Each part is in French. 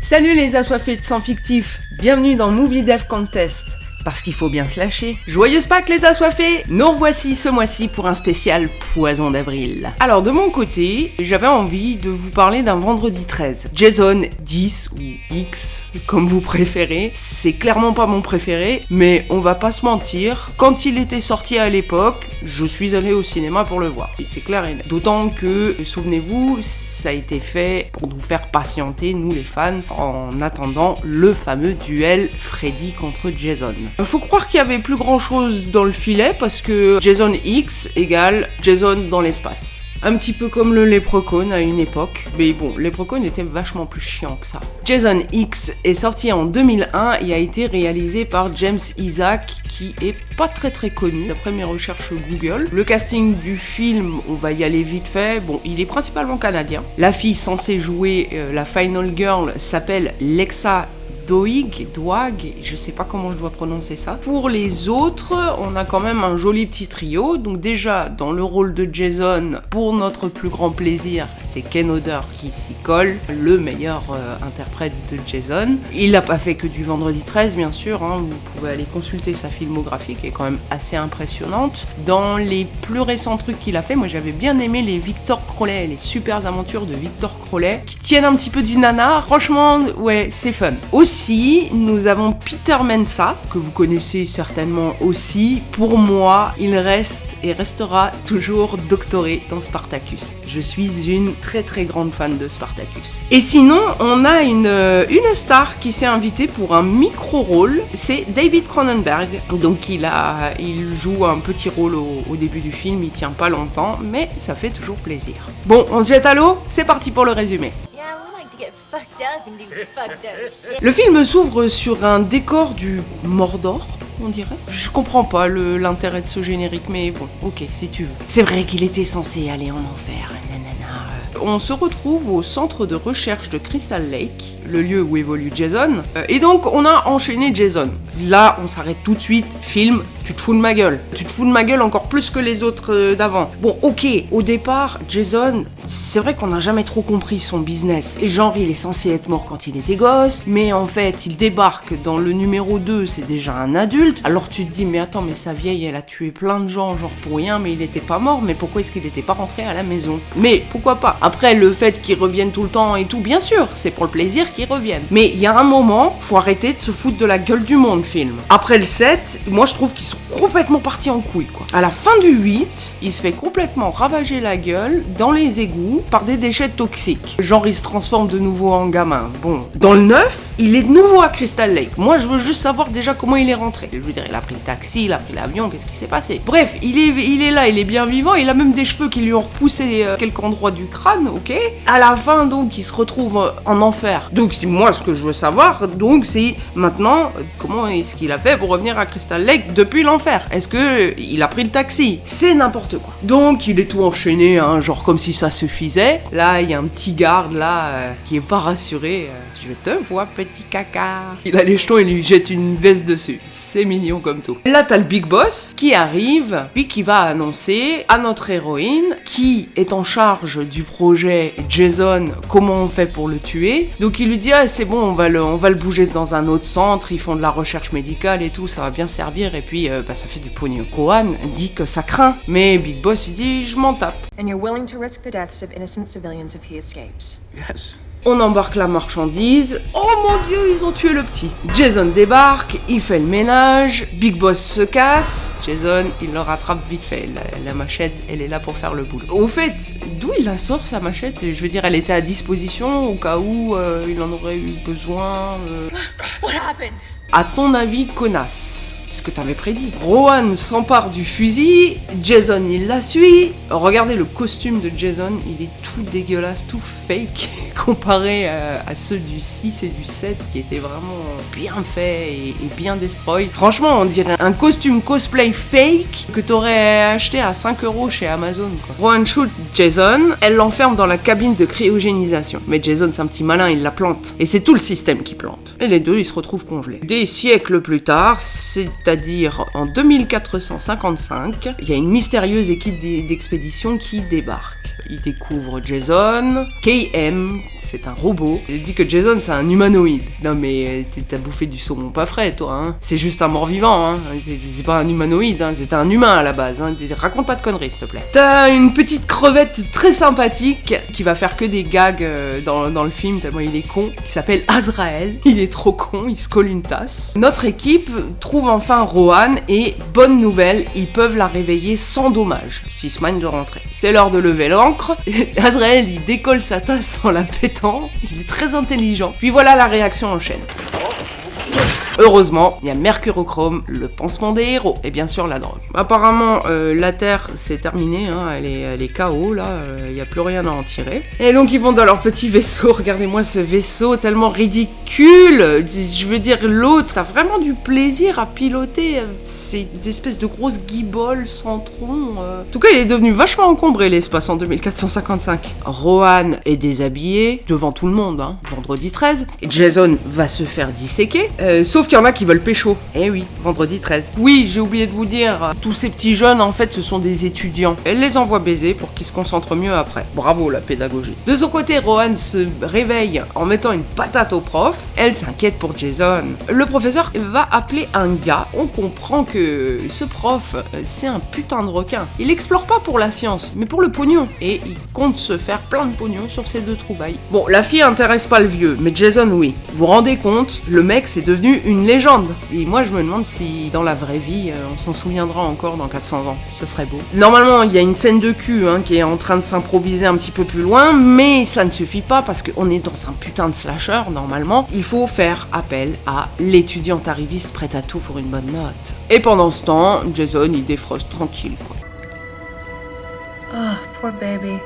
Salut les assoiffés de sang fictif, bienvenue dans Movie Dev Contest. Parce qu'il faut bien se lâcher. Joyeuse Pâques les assoiffés! Nous revoici ce mois-ci pour un spécial Poison d'avril. Alors de mon côté, j'avais envie de vous parler d'un vendredi 13. Jason 10 ou X, comme vous préférez. C'est clairement pas mon préféré, mais on va pas se mentir. Quand il était sorti à l'époque, je suis allé au cinéma pour le voir. Et c'est clair et net. D'autant que, souvenez-vous, ça a été fait pour nous faire patienter, nous les fans, en attendant le fameux duel Freddy contre Jason. Faut croire qu'il y avait plus grand chose dans le filet parce que Jason X égale Jason dans l'espace. Un petit peu comme le Leprechaun à une époque. Mais bon, Leprechaun était vachement plus chiant que ça. Jason X est sorti en 2001 et a été réalisé par James Isaac, qui est pas très connu d'après mes recherches Google. Le casting du film, on va y aller vite fait. Bon, il est principalement canadien. La fille censée jouer la Final Girl s'appelle Lexa Doig, je sais pas comment je dois prononcer ça. Pour les autres, on a quand même un joli petit trio. Donc déjà, dans le rôle de Jason, pour notre plus grand plaisir, c'est Ken Hodder qui s'y colle, le meilleur interprète de Jason. Il n'a pas fait que du vendredi 13, bien sûr, hein. Vous pouvez aller consulter sa filmographie qui est quand même assez impressionnante. Dans les plus récents trucs qu'il a fait, moi j'avais bien aimé les Victor Crowley, les super aventures de Victor Crowley, qui tiennent un petit peu du nanar. Franchement, ouais, c'est fun. Aussi, nous avons Peter Mensah, que vous connaissez certainement aussi. Pour moi, il reste et restera toujours doctoré dans Spartacus. Je suis une très grande fan de Spartacus. Et sinon, on a une star qui s'est invitée pour un micro-rôle, c'est David Cronenberg. Donc il joue un petit rôle au début du film, il tient pas longtemps, mais ça fait toujours plaisir. Bon, on se jette à l'eau, c'est parti pour le résumé. Le film s'ouvre sur un décor du Mordor, on dirait. Je comprends pas l'intérêt de ce générique, mais bon, ok, si tu veux. C'est vrai qu'il était censé aller en enfer, nanana. On se retrouve au centre de recherche de Crystal Lake, le lieu où évolue Jason. Et donc, on a enchaîné Jason. Là, on s'arrête tout de suite. Film, tu te fous de ma gueule. Tu te fous de ma gueule encore plus que les autres d'avant. Bon, ok, au départ, Jason, c'est vrai qu'on n'a jamais trop compris son business. Et genre, il est censé être mort quand il était gosse, mais en fait, il débarque dans le numéro 2, c'est déjà un adulte. Alors tu te dis, mais attends, mais sa vieille, elle a tué plein de gens, genre pour rien, mais il était pas mort, mais pourquoi est-ce qu'il était pas rentré à la maison? Mais pourquoi pas? Après, le fait qu'il revienne tout le temps et tout, bien sûr, c'est pour le plaisir qu'il revienne. Mais il y a un moment, faut arrêter de se foutre de la gueule du monde, film. Après le 7, moi je trouve qu'ils sont complètement partis en couille, quoi. À la fin du 8, il se fait complètement ravager la gueule dans les égouts par des déchets toxiques. Genre, il se transforme de nouveau en gamin. Bon, dans le 9, il est de nouveau à Crystal Lake. Moi, je veux juste savoir déjà comment il est rentré. Je veux dire, il a pris le taxi, il a pris l'avion, qu'est-ce qui s'est passé? Bref, il est là, il est bien vivant, il a même des cheveux qui lui ont repoussé quelque endroit du crâne, ok? À la fin, donc, il se retrouve en enfer. Donc, c'est moi ce que je veux savoir, donc, c'est maintenant, comment est-ce qu'il a fait pour revenir à Crystal Lake depuis l'enfer? Est-ce que il a pris le taxi? C'est n'importe quoi. Donc, il est tout enchaîné, hein, genre comme si ça suffisait. Là, il y a un petit garde, là, qui est pas rassuré. Je te vois, petit caca. Il a les jetons et lui jette une veste dessus. C'est mignon comme tout. Là, t'as le Big Boss qui arrive, puis qui va annoncer à notre héroïne, qui est en charge du projet Jason, comment on fait pour le tuer. Donc il lui dit, ah c'est bon, on va le bouger dans un autre centre, ils font de la recherche médicale et tout, ça va bien servir, et puis ça fait du pognon. Rohan dit que ça craint, mais Big Boss il dit, je m'en tape. And you're willing to risk the deaths of innocent civilians if he escapes. Yes. On embarque la marchandise. Oh mon dieu, ils ont tué le petit. Jason débarque, il fait le ménage, Big Boss se casse. Jason, il le rattrape vite fait. La machette, elle est là pour faire le boulot. Au fait, d'où il la sort sa machette? Je veux dire, elle était à disposition au cas où il en aurait eu besoin. What happened? À ton avis, connasse? Ce que t'avais prédit. Rohan s'empare du fusil, Jason il la suit. Regardez le costume de Jason, il est tout dégueulasse, tout fake comparé à ceux du 6 et du 7 qui étaient vraiment bien faits et bien destroy. Franchement, on dirait un costume cosplay fake que t'aurais acheté à 5€ chez Amazon, quoi. Rohan shoot Jason, elle l'enferme dans la cabine de cryogénisation. Mais Jason, c'est un petit malin, il la plante. Et c'est tout le système qui plante. Et les deux, ils se retrouvent congelés. Des siècles plus tard, c'est-à-dire en 2455, il y a une mystérieuse équipe d'expédition qui débarque. il découvre Jason. KM, c'est un robot. Il dit que Jason, c'est un humanoïde. Non mais t'as bouffé du saumon pas frais, toi. Hein. C'est juste un mort-vivant. Hein. C'est pas un humanoïde. Hein. C'est un humain à la base. Hein. Raconte pas de conneries, s'il te plaît. T'as une petite crevette très sympathique qui va faire que des gags dans le film, tellement il est con, qui s'appelle Azrael. Il est trop con, il se colle une tasse. Notre équipe trouve enfin Rohan et bonne nouvelle, ils peuvent la réveiller sans dommage. 6 semaines de rentrée. C'est l'heure de lever l'ancre. Azrael, il décolle sa tasse en la pétant. Il est très intelligent. Puis voilà, la réaction en chaîne. Heureusement, il y a Mercurochrome, le pansement des héros, et bien sûr la drogue. Apparemment, la Terre, c'est terminé, hein, elle est KO, là, il n'y a plus rien à en tirer. Et donc ils vont dans leur petit vaisseau, regardez-moi ce vaisseau tellement ridicule. Je veux dire, l'autre a vraiment du plaisir à piloter ces espèces de grosses guiboles sans tronc. En tout cas, il est devenu vachement encombré l'espace en 2455. Rohan est déshabillé, devant tout le monde, hein, vendredi 13. Et Jason va se faire disséquer, sauf qu'il y en a qui veulent pécho. Eh oui, vendredi 13. Oui, j'ai oublié de vous dire, tous ces petits jeunes, en fait, ce sont des étudiants. Elle les envoie baiser pour qu'ils se concentrent mieux après. Bravo, la pédagogie. De son côté, Rohan se réveille en mettant une patate au prof. Elle s'inquiète pour Jason. Le professeur va appeler un gars. On comprend que ce prof, c'est un putain de requin. Il explore pas pour la science, mais pour le pognon. Et il compte se faire plein de pognon sur ces deux trouvailles. Bon, la fille intéresse pas le vieux, mais Jason, oui. Vous vous rendez compte, le mec, c'est devenu une légende. Et moi, je me demande si, dans la vraie vie, on s'en souviendra encore dans 400 ans. Ce serait beau. Normalement, il y a une scène de cul qui est en train de s'improviser un petit peu plus loin, mais ça ne suffit pas parce qu'on est dans un putain de slasher, normalement. Il faut faire appel à l'étudiante arriviste prête à tout pour une bonne note. Et pendant ce temps, Jason, il défroste tranquille, quoi. Oh, poor baby.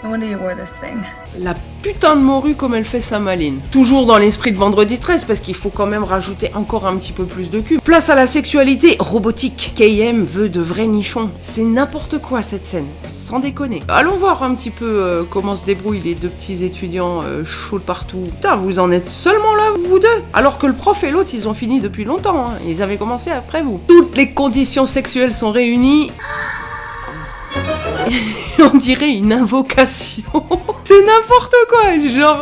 No wonder you wore this thing. La putain de morue comme elle fait sa maline. Toujours dans l'esprit de vendredi 13 parce qu'il faut quand même rajouter encore un petit peu plus de cul. Place à la sexualité robotique. KM veut de vrais nichons. C'est n'importe quoi cette scène, sans déconner. Allons voir un petit peu comment se débrouillent les deux petits étudiants chauds de partout. Putain, vous en êtes seulement là, vous deux. Alors que le prof et l'autre, ils ont fini depuis longtemps. Hein. Ils avaient commencé après vous. Toutes les conditions sexuelles sont réunies. On dirait une invocation. C'est n'importe quoi.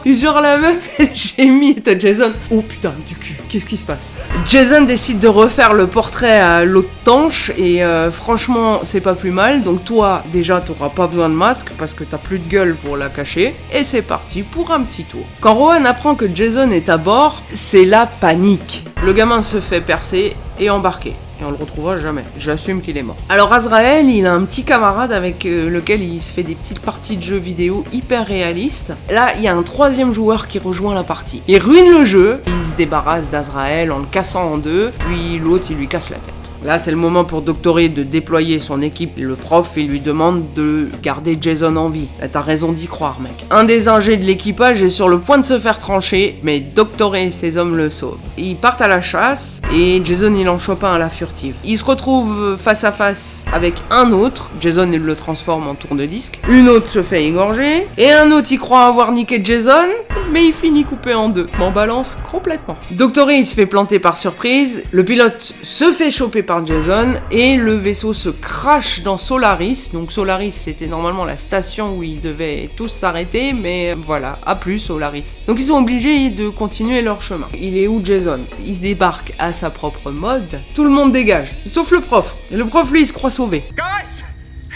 Genre la meuf, elle gémit. T'as Jason. Oh putain, du cul. Qu'est-ce qui se passe? Jason décide de refaire le portrait à l'autre tanche et franchement, c'est pas plus mal. Donc toi, déjà, t'auras pas besoin de masque parce que t'as plus de gueule pour la cacher. Et c'est parti pour un petit tour. Quand Rohan apprend que Jason est à bord, c'est la panique. Le gamin se fait percer et embarquer. Et on le retrouvera jamais. J'assume qu'il est mort. Alors Azrael, il a un petit camarade avec lequel il se fait des petites parties de jeux vidéo hyper réalistes. Là, il y a un troisième joueur qui rejoint la partie. Il ruine le jeu, il se débarrasse d'Azrael en le cassant en deux, puis l'autre, il lui casse la tête. Là, c'est le moment pour Doctoré de déployer son équipe. Le prof, il lui demande de garder Jason en vie. Là, t'as raison d'y croire, mec. Un des ingés de l'équipage est sur le point de se faire trancher, mais Doctoré et ses hommes le sauvent. Ils partent à la chasse, et Jason, il en chope un à la furtive. Il se retrouve face à face avec un autre. Jason, il le transforme en tourne-disque. Une autre se fait égorger, et un autre, il croit avoir niqué Jason, mais il finit coupé en deux. M'en balance complètement. Doctoré, il se fait planter par surprise. Le pilote se fait choper par Jason et le vaisseau se crache dans Solaris. Donc Solaris, c'était normalement la station où ils devaient tous s'arrêter, mais voilà, à plus Solaris. Donc ils sont obligés de continuer leur chemin. Il est où Jason? Il se débarque à sa propre mode. Tout le monde dégage, sauf le prof. Et le prof, lui, il se croit sauvé. Guys,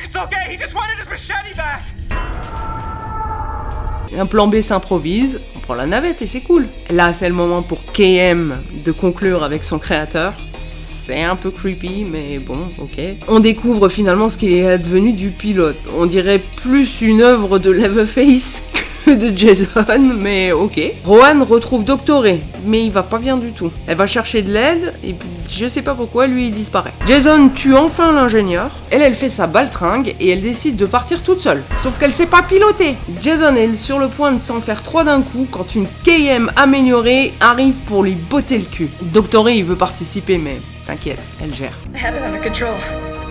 it's okay. He just wanted his machete back. Un plan B s'improvise, on prend la navette et c'est cool. Là, c'est le moment pour KM de conclure avec son créateur. C'est un peu creepy, mais bon, ok. On découvre finalement ce qu'il est advenu du pilote. On dirait plus une œuvre de Leatherface que de Jason, mais ok. Rohan retrouve Doctoré, mais il va pas bien du tout. Elle va chercher de l'aide, et puis je sais pas pourquoi, lui il disparaît. Jason tue enfin l'ingénieur, elle fait sa baltringue, et elle décide de partir toute seule. Sauf qu'elle sait pas piloter. Jason est sur le point de s'en faire 3 d'un coup, quand une KM améliorée arrive pour lui botter le cul. Doctoré, il veut participer, mais t'inquiète, elle gère. I have it under control.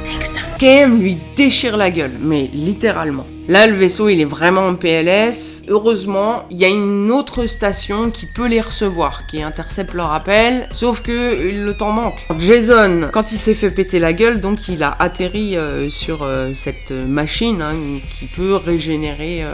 Thanks. KM lui déchire la gueule, mais littéralement. Là, le vaisseau, il est vraiment en PLS. Heureusement, il y a une autre station qui peut les recevoir, qui intercepte leur appel, sauf que le temps manque. Jason, quand il s'est fait péter la gueule, donc il a atterri sur cette machine qui peut régénérer,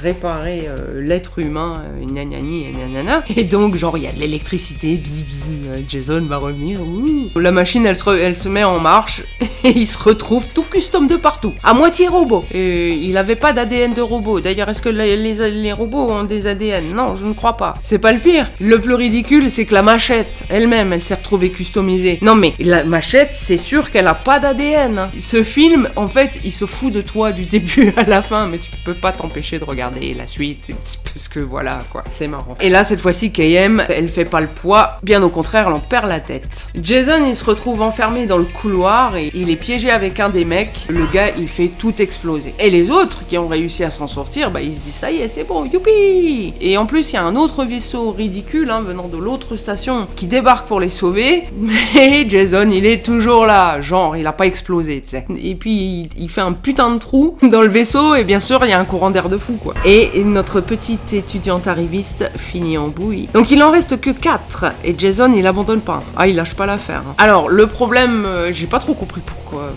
réparer l'être humain, nanani et nanana. Et donc, genre, il y a de l'électricité, bzz, bzz, Jason va revenir. Ouh. La machine, elle se met en marche et il se retrouve tout custom de partout, à moitié robot. Et il avait pas d'ADN de robot. D'ailleurs, est-ce que les robots ont des ADN? Non, je ne crois pas. C'est pas le pire. Le plus ridicule, c'est que la machette elle-même, elle s'est retrouvée customisée. Non mais, la machette, c'est sûr qu'elle a pas d'ADN. Ce film, en fait, il se fout de toi du début à la fin, mais tu peux pas t'empêcher de regarder la suite, parce que voilà, quoi. C'est marrant. Et là, cette fois-ci, KM, elle fait pas le poids. Bien au contraire, elle en perd la tête. Jason, il se retrouve enfermé dans le couloir et il est piégé avec un des mecs. Le gars, il fait tout exploser. Et les autres qui ont réussi à s'en sortir, bah ils se disent ça y est, c'est bon, youpi. Et en plus, il y a un autre vaisseau ridicule venant de l'autre station qui débarque pour les sauver. Mais Jason, il est toujours là. Genre, il a pas explosé, tu sais. Et puis, il fait un putain de trou dans le vaisseau et bien sûr, il y a un courant d'air de fou, quoi. Et notre petite étudiante arriviste finit en bouillie. Donc, il en reste que 4. Et Jason, il abandonne pas. Ah, il lâche pas l'affaire. Alors, le problème, j'ai pas trop compris pourquoi.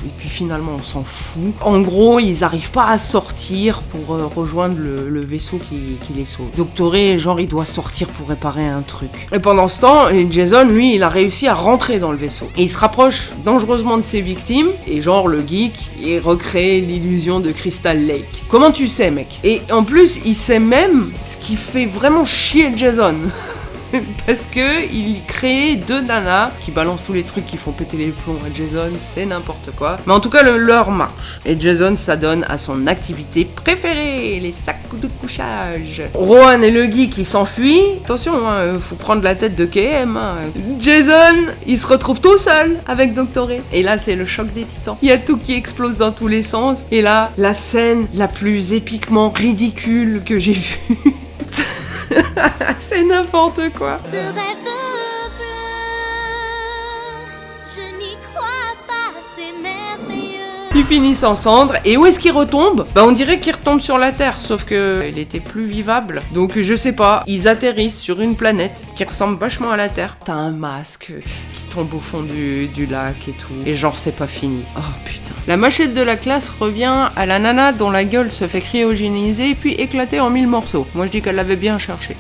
Et puis finalement, on s'en fout. En gros, ils arrivent pas à sortir pour rejoindre le vaisseau qui les sauve. Doctoré, genre, il doit sortir pour réparer un truc. Et pendant ce temps, Jason, lui, il a réussi à rentrer dans le vaisseau. Et il se rapproche dangereusement de ses victimes. Et genre, le geek, il recrée l'illusion de Crystal Lake. Comment tu sais, mec? Et en plus, il sait même ce qui fait vraiment chier Jason. Parce que il crée 2 nanas qui balancent tous les trucs qui font péter les plombs à Jason, c'est n'importe quoi. Mais en tout cas, leur marche. Et Jason s'adonne à son activité préférée, les sacs de couchage. Rowan et le geek, ils s'enfuient. Attention, faut prendre la tête de KM. Jason, il se retrouve tout seul avec Doctoré. Et là, c'est le choc des titans. Il y a tout qui explose dans tous les sens. Et là, la scène la plus épiquement ridicule que j'ai vue. C'est n'importe quoi. Ce rêve bleu, je n'y crois pas, c'est merveilleux. Ils finissent en cendres, et où est-ce qu'ils retombent? Bah on dirait qu'ils retombent sur la Terre, sauf que elle était plus vivable. Donc je sais pas, ils atterrissent sur une planète qui ressemble vachement à la Terre. T'as un masque qui tombe au fond du lac et tout, et genre c'est pas fini. Oh putain. La machette de la classe revient à la nana dont la gueule se fait cryogéniser puis éclater en 1000 morceaux. Moi je dis qu'elle l'avait bien cherché.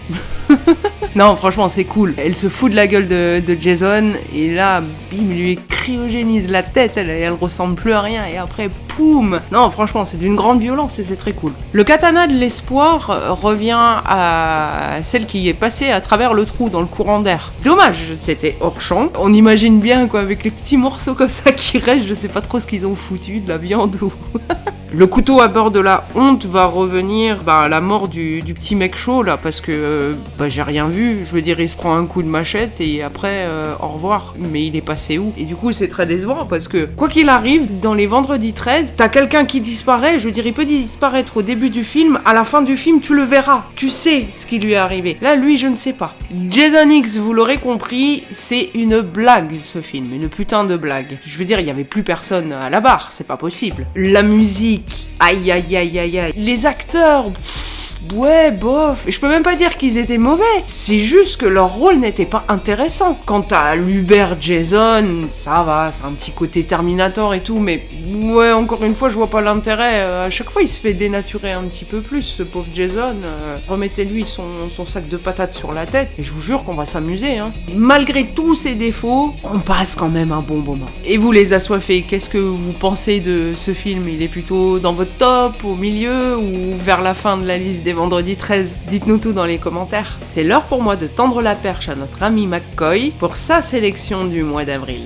Non, franchement, c'est cool. Elle se fout de la gueule de Jason, et là, bim, il lui cryogénise la tête, elle ressemble plus à rien, et après, poum. Non, franchement, c'est d'une grande violence, et c'est très cool. Le katana de l'espoir revient à celle qui est passée à travers le trou dans le courant d'air. Dommage, c'était hors champ. On imagine bien, quoi, avec les petits morceaux comme ça qui restent, je sais pas trop ce qu'ils ont foutu, de la viande ou... Le couteau à bord de la honte va revenir à la mort du petit mec chaud là, parce que j'ai rien vu. Je veux dire, il se prend un coup de machette et après au revoir. Mais il est passé où? Et du coup c'est très décevant parce que quoi qu'il arrive, dans les vendredis 13, t'as quelqu'un qui disparaît. Je veux dire, il peut disparaître au début du film, à la fin du film tu le verras. Tu sais ce qui lui est arrivé. Là lui je ne sais pas. Jason X, vous l'aurez compris, c'est une blague ce film, une putain de blague. Je veux dire, il y avait plus personne à la barre, c'est pas possible. La musique, aïe aïe aïe aïe aïe. Les acteurs, ouais, bof. Je peux même pas dire qu'ils étaient mauvais. C'est juste que leur rôle n'était pas intéressant. Quant à l'Hubert Jason, ça va, c'est un petit côté Terminator et tout, mais ouais, encore une fois, je vois pas l'intérêt. À chaque fois, il se fait dénaturer un petit peu plus, ce pauvre Jason. Remettez-lui son sac de patates sur la tête, et je vous jure qu'on va s'amuser, hein. Malgré tous ses défauts, on passe quand même un bon moment. Et vous, les assoiffés, qu'est-ce que vous pensez de ce film? Il est plutôt dans votre top, au milieu, ou vers la fin de la liste des vendredis 13? Dites-nous tout dans les commentaires. C'est l'heure pour moi de tendre la perche à notre ami McCoy pour sa sélection du mois d'avril.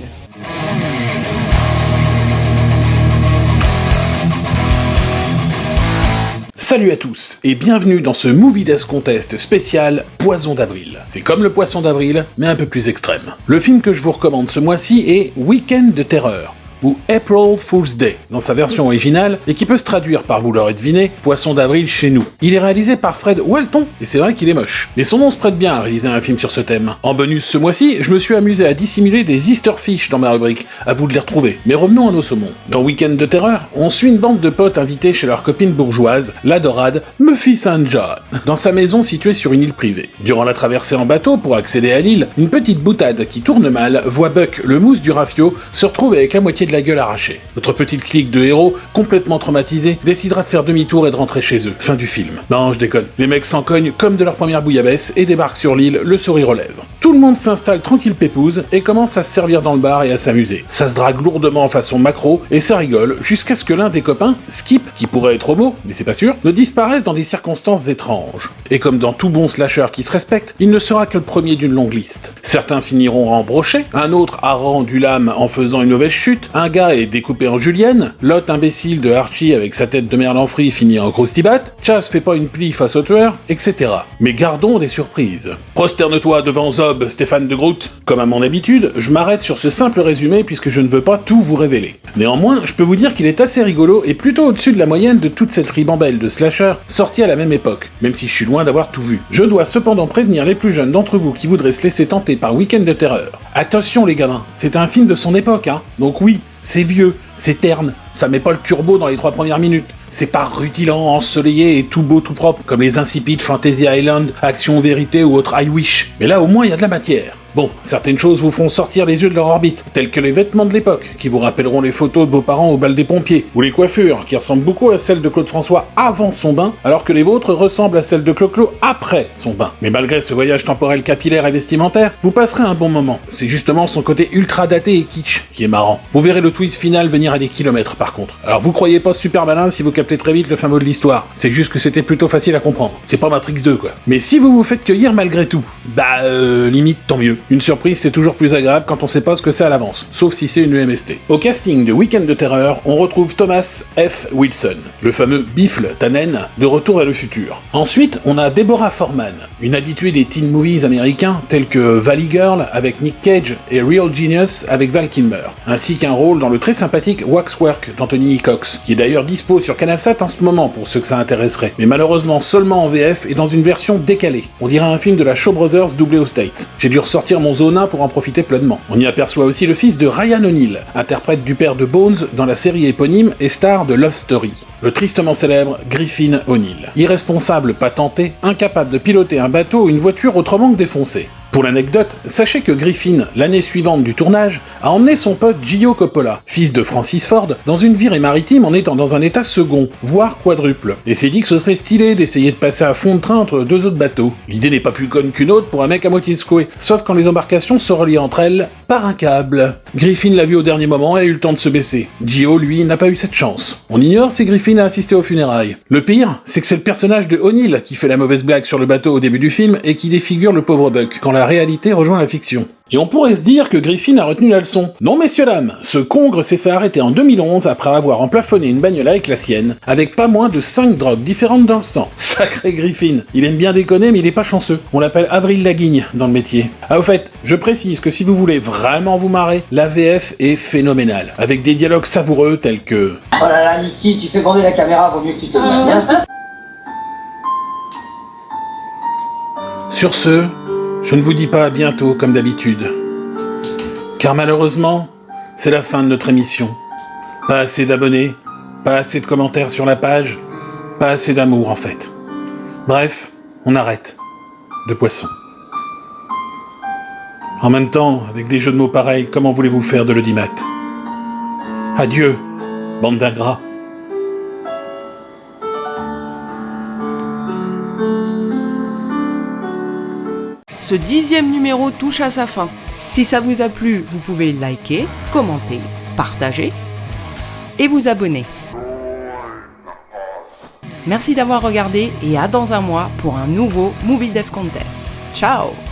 Salut à tous et bienvenue dans ce Movie Death Contest spécial Poison d'avril. C'est comme le poisson d'avril, mais un peu plus extrême. Le film que je vous recommande ce mois-ci est Week-end de terreur, ou April Fool's Day dans sa version originale, et qui peut se traduire par, vous l'aurez deviné, Poisson d'avril chez nous. Il est réalisé par Fred Walton, et c'est vrai qu'il est moche. Mais son nom se prête bien à réaliser un film sur ce thème. En bonus ce mois-ci, je me suis amusé à dissimuler des Easter fish dans ma rubrique, à vous de les retrouver. Mais revenons à nos saumons. Dans Week-end de terreur, on suit une bande de potes invités chez leur copine bourgeoise, la dorade Muffy St. John, dans sa maison située sur une île privée. Durant la traversée en bateau pour accéder à l'île, une petite boutade qui tourne mal voit Buck, le mousse du rafio, se retrouve avec la moitié de la gueule arrachée. Notre petite clique de héros, complètement traumatisés, décidera de faire demi-tour et de rentrer chez eux. Fin du film. Non, je déconne. Les mecs s'en cognent comme de leur première bouillabaisse et débarquent sur l'île, le sourire aux lèvres. Tout le monde s'installe tranquille pépouze et commence à se servir dans le bar et à s'amuser. Ça se drague lourdement en façon macro et ça rigole jusqu'à ce que l'un des copains, Skip, qui pourrait être homo, mais c'est pas sûr, ne disparaisse dans des circonstances étranges. Et comme dans tout bon slasher qui se respecte, il ne sera que le premier d'une longue liste. Certains finiront rembrochés, un autre a rendu l'âme en faisant une mauvaise chute, un gars est découpé en julienne, l'hôte imbécile de Archie avec sa tête de merde en frit finit en croustibat, Chas fait pas une plie face au tueur, etc. Mais gardons des surprises. Prosterne-toi devant Zob, Stéphane de Groot. Comme à mon habitude, je m'arrête sur ce simple résumé puisque je ne veux pas tout vous révéler. Néanmoins, je peux vous dire qu'il est assez rigolo et plutôt au-dessus de la moyenne de toute cette ribambelle de slasher sortis à la même époque, même si je suis loin d'avoir tout vu. Je dois cependant prévenir les plus jeunes d'entre vous qui voudraient se laisser tenter par Week-end de terreur. Attention les gamins, c'est un film de son époque, hein. Donc oui, c'est vieux, c'est terne, ça met pas le turbo dans les 3 premières minutes. C'est pas rutilant, ensoleillé et tout beau tout propre, comme les insipides Fantasy Island, Action Vérité ou autres I Wish. Mais là au moins il y a de la matière. Bon, certaines choses vous feront sortir les yeux de leur orbite, telles que les vêtements de l'époque, qui vous rappelleront les photos de vos parents au bal des pompiers, ou les coiffures, qui ressemblent beaucoup à celles de Claude François avant son bain, alors que les vôtres ressemblent à celles de Clo-Clo après son bain. Mais malgré ce voyage temporel capillaire et vestimentaire, vous passerez un bon moment. C'est justement son côté ultra daté et kitsch qui est marrant. Vous verrez le twist final venir à des kilomètres par contre. Alors vous croyez pas super malin si vous captez très vite le fin mot de l'histoire, c'est juste que c'était plutôt facile à comprendre. C'est pas Matrix 2 quoi. Mais si vous vous faites cueillir malgré tout, limite tant mieux. Une surprise, c'est toujours plus agréable quand on sait pas ce que c'est à l'avance, sauf si c'est une UMST. Au casting de Week-end de terreur, on retrouve Thomas F. Wilson, le fameux Biffle Tannen de Retour vers le futur. Ensuite, on a Deborah Foreman, une habituée des teen movies américains tels que Valley Girl avec Nick Cage et Real Genius avec Val Kilmer, ainsi qu'un rôle dans le très sympathique Waxwork d'Anthony Cox, qui est d'ailleurs dispo sur CanalSat en ce moment pour ceux que ça intéresserait, mais malheureusement seulement en VF et dans une version décalée. On dirait un film de la Shaw Brothers doublé aux States. J'ai dû ressortir mon zona pour en profiter pleinement. On y aperçoit aussi le fils de Ryan O'Neal, interprète du père de Bones dans la série éponyme et star de Love Story, le tristement célèbre Griffin O'Neal. Irresponsable patenté, incapable de piloter un bateau ou une voiture autrement que défoncée. Pour l'anecdote, sachez que Griffin, l'année suivante du tournage, a emmené son pote Gio Coppola, fils de Francis Ford, dans une virée maritime en étant dans un état second, voire quadruple, et s'est dit que ce serait stylé d'essayer de passer à fond de train entre deux autres bateaux. L'idée n'est pas plus conne qu'une autre pour un mec à moitié secoué, sauf quand les embarcations se relient entre elles par un câble. Griffin l'a vu au dernier moment et a eu le temps de se baisser. Gio, lui, n'a pas eu cette chance. On ignore si Griffin a assisté aux funérailles. Le pire, c'est que c'est le personnage de O'Neal qui fait la mauvaise blague sur le bateau au début du film et qui défigure le pauvre Buck, quand la réalité rejoint la fiction. Et on pourrait se dire que Griffin a retenu la leçon. Non messieurs dames, ce congre s'est fait arrêter en 2011 après avoir emplafonné une bagnole avec la sienne, avec pas moins de 5 drogues différentes dans le sang. Sacré Griffin, il aime bien déconner mais il est pas chanceux. On l'appelle Avril Laguigne dans le métier. Ah au fait, je précise que si vous voulez vraiment vous marrer, la VF est phénoménale, avec des dialogues savoureux tels que... Oh là là Niki, tu fais bander la caméra, vaut mieux que tu te mettes bien. Sur ce, je ne vous dis pas à bientôt comme d'habitude. Car malheureusement, c'est la fin de notre émission. Pas assez d'abonnés, pas assez de commentaires sur la page, pas assez d'amour en fait. Bref, on arrête. De poisson. En même temps, avec des jeux de mots pareils, comment voulez-vous faire de l'audimat ? Adieu, bande d'ingrats. Ce 10e numéro touche à sa fin. Si ça vous a plu, vous pouvez liker, commenter, partager et vous abonner. Merci d'avoir regardé et à dans un mois pour un nouveau Movie Dev Contest. Ciao!